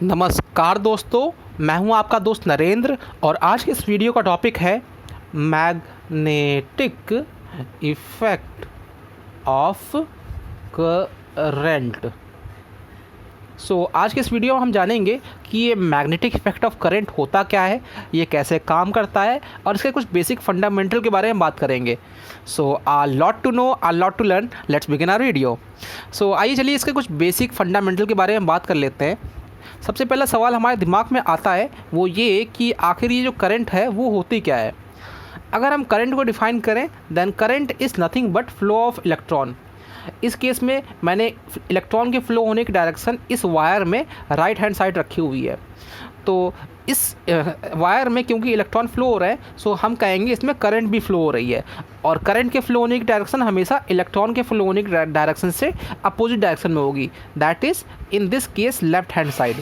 नमस्कार दोस्तों, मैं हूं आपका दोस्त नरेंद्र और आज के इस वीडियो का टॉपिक है मैग्नेटिक इफ़ेक्ट ऑफ करंट। आज के इस वीडियो में हम जानेंगे कि ये मैग्नेटिक इफ़ेक्ट ऑफ करंट होता क्या है, ये कैसे काम करता है और इसके कुछ बेसिक फंडामेंटल के बारे में बात करेंगे। A lot to know, a lot to learn, let's begin our video. आइए चलिए इसके कुछ बेसिक फंडामेंटल के बारे में बात कर लेते हैं। सबसे पहला सवाल हमारे दिमाग में आता है वो ये कि आखिर ये जो करंट है वो होती क्या है। अगर हम करंट को डिफ़ाइन करें then current is nothing but flow of electron. इस केस में मैंने इलेक्ट्रॉन के फ़्लो होने की डायरेक्शन इस वायर में राइट हैंड साइड रखी हुई है। तो इस वायर में क्योंकि इलेक्ट्रॉन फ्लो हो रहा है सो हम कहेंगे इसमें करंट भी फ्लो हो रही है, और करंट के फ्लो होने की डायरेक्शन हमेशा इलेक्ट्रॉन के फ्लो होने की डायरेक्शन से अपोजिट डायरेक्शन में होगी, that is in this case left hand side.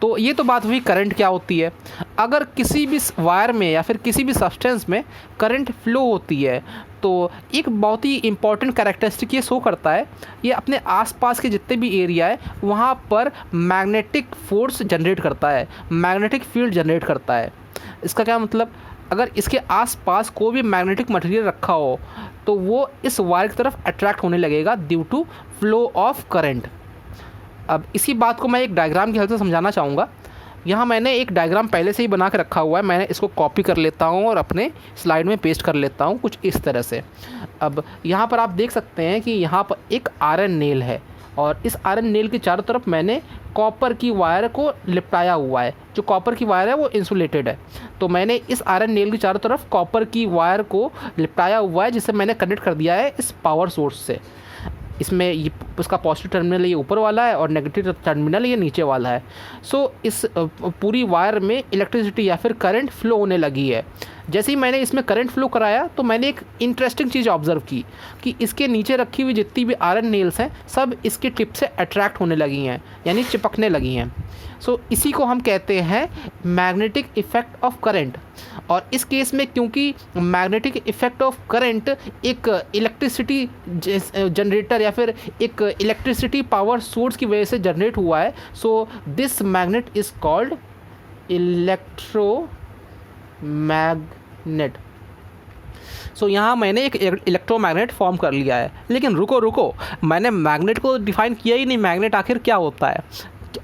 तो ये तो बात हुई करंट क्या होती है। अगर किसी भी वायर में या फिर किसी भी सब्सटेंस में करंट फ्लो होती है तो एक बहुत ही इंपॉर्टेंट कैरेक्टरिस्टिक ये शो करता है, ये अपने आसपास के जितने भी एरिया है वहाँ पर मैग्नेटिक फोर्स जनरेट करता है, मैग्नेटिक फील्ड जनरेट करता है। इसका क्या मतलब, अगर इसके आसपास कोई भी मैग्नेटिक मटेरियल रखा हो तो वो इस वायर की तरफ अट्रैक्ट होने लगेगा due to flow of current. अब इसी बात को मैं एक डायग्राम की हेल्प से समझाना चाहूँगा। यहाँ मैंने एक डायग्राम पहले से ही बना के रखा हुआ है, मैंने इसको कॉपी कर लेता हूँ और अपने स्लाइड में पेस्ट कर लेता हूँ कुछ इस तरह से। अब यहाँ पर आप देख सकते हैं कि यहाँ पर एक आयरन नेल है और इस आयरन नेल के चारों तरफ मैंने कॉपर की वायर को लिपटाया हुआ है। जो कॉपर की वायर है वो इंसुलेटेड है, तो मैंने इस आयरन नेल के चारों तरफ कॉपर की वायर को लिपटाया हुआ है जिसे मैंने कनेक्ट कर दिया है इस पावर सोर्स से। इसमें ये उसका पॉजिटिव टर्मिनल ये ऊपर वाला है और नेगेटिव टर्मिनल ये नीचे वाला है। इस पूरी वायर में इलेक्ट्रिसिटी या फिर करंट फ्लो होने लगी है। जैसे ही मैंने इसमें करंट फ्लो कराया तो मैंने एक इंटरेस्टिंग चीज़ ऑब्ज़र्व की कि इसके नीचे रखी हुई जितनी भी आयरन नेल्स हैं सब इसके टिप से अट्रैक्ट होने लगी हैं, यानी चिपकने लगी हैं। इसी को हम कहते हैं मैग्नेटिक इफ़ेक्ट ऑफ करंट। और इस केस में क्योंकि मैग्नेटिक इफ़ेक्ट ऑफ करंट एक इलेक्ट्रिसिटी जनरेटर या फिर एक इलेक्ट्रिसिटी पावर सोर्स की वजह से जनरेट हुआ है, this magnet is called electromagnet. यहाँ मैंने एक इलेक्ट्रोमैग्नेट फॉर्म कर लिया है। लेकिन रुको, मैंने मैग्नेट को डिफ़ाइन किया ही नहीं, मैग्नेट आखिर क्या होता है।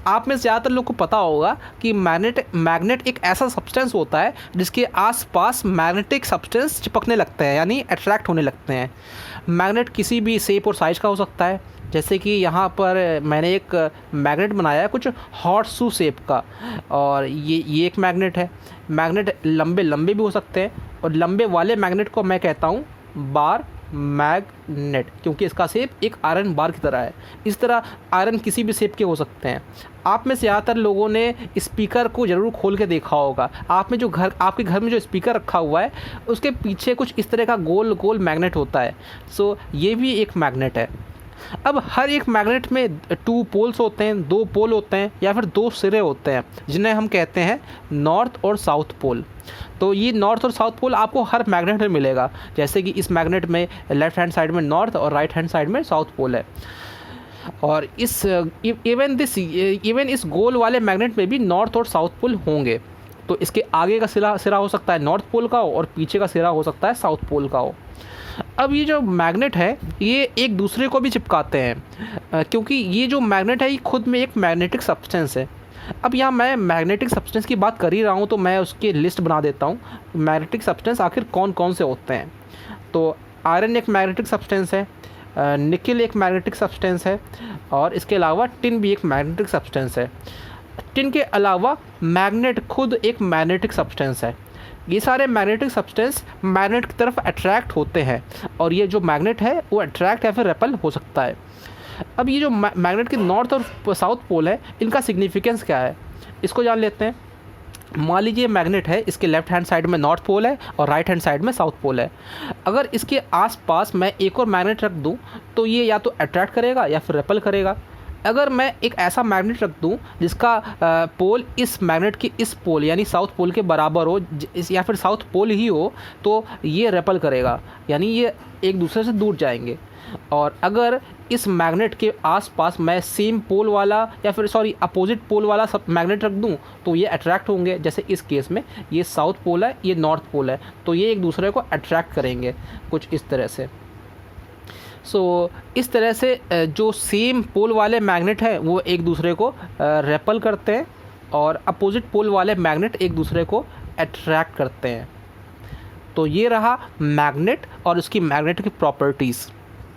आप में ज़्यादातर लोग को पता होगा कि मैग्नेट एक ऐसा सब्सटेंस होता है जिसके आसपास मैग्नेटिक सब्सटेंस चिपकने लगते हैं, यानी अट्रैक्ट होने लगते हैं। मैग्नेट किसी भी शेप और साइज़ का हो सकता है, जैसे कि यहाँ पर मैंने एक मैग्नेट बनाया है कुछ हॉट शू शेप का, और ये एक मैग्नेट है। मैग्नेट लंबे भी हो सकते हैं और लंबे वाले मैग्नेट को मैं कहता हूँ बार मैग्नेट, क्योंकि इसका शेप एक आयरन बार की तरह है। इस तरह आयरन किसी भी शेप के हो सकते हैं। आप में से ज़्यादातर लोगों ने स्पीकर को ज़रूर खोल के देखा होगा। आपके घर में जो स्पीकर रखा हुआ है उसके पीछे कुछ इस तरह का गोल मैग्नेट होता है। ये भी एक मैग्नेट है। अब हर एक मैग्नेट में 2 पोल्स होते हैं, 2 पोल होते हैं या फिर 2 सिरे होते हैं जिन्हें हम कहते हैं नॉर्थ और साउथ पोल। तो ये नॉर्थ और साउथ पोल आपको हर मैग्नेट में मिलेगा, जैसे कि इस मैग्नेट में लेफ्ट हैंड साइड में नॉर्थ और राइट हैंड साइड में साउथ पोल है। और इवन इस गोल वाले मैग्नेट में भी नॉर्थ और साउथ पोल होंगे। तो इसके आगे का सिरा हो सकता है नॉर्थ पोल का हो और पीछे का सिरा हो सकता है साउथ पोल का हो। अब ये जो मैग्नेट है ये एक दूसरे को भी चिपकाते हैं, क्योंकि ये जो मैग्नेट है ये खुद में एक मैग्नेटिक सब्सटेंस है। अब यहाँ मैं मैग्नेटिक सब्सटेंस की बात कर ही रहा हूँ तो मैं उसकी लिस्ट बना देता हूँ। मैग्नेटिक सब्सटेंस आखिर कौन कौन से होते हैं। तो आयरन एक मैग्नेटिक सब्सटेंस है, निकल एक मैग्नेटिक सब्सटेंस है, और इसके अलावा टिन भी एक मैग्नेटिक सब्सटेंस है। टिन के अलावा मैग्नेट खुद एक मैग्नेटिक सब्सटेंस है। ये सारे मैग्नेटिक सब्सटेंस मैग्नेट की तरफ अट्रैक्ट होते हैं और ये जो मैग्नेट है वो अट्रैक्ट या फिर रेपल हो सकता है। अब ये जो मैग्नेट के नॉर्थ और साउथ पोल है इनका सिग्निफिकेंस क्या है इसको जान लेते हैं। मान लीजिए मैग्नेट है, इसके लेफ्ट हैंड साइड में नॉर्थ पोल है और राइट हैंड साइड में साउथ पोल है। अगर इसके आसपास मैं एक और मैग्नेट रख दूं तो ये या तो अट्रैक्ट करेगा या फिर रेपल करेगा। अगर मैं एक ऐसा मैग्नेट रख दूं जिसका पोल इस मैग्नेट की इस पोल यानी साउथ पोल के बराबर हो या फिर साउथ पोल ही हो, तो ये रेपल करेगा, यानी ये एक दूसरे से दूर जाएंगे। और अगर इस मैग्नेट के आसपास मैं सेम पोल वाला या फिर अपोजिट पोल वाला सब मैग्नेट रख दूं, तो ये अट्रैक्ट होंगे। जैसे इस केस में ये साउथ पोल है, ये नॉर्थ पोल है, तो ये एक दूसरे को अट्रैक्ट करेंगे कुछ इस तरह से। इस तरह से जो सेम पोल वाले मैग्नेट हैं वो एक दूसरे को रेपल करते हैं और अपोजिट पोल वाले मैग्नेट एक दूसरे को अट्रैक्ट करते हैं। तो ये रहा मैग्नेट और उसकी मैग्नेटिक प्रॉपर्टीज़।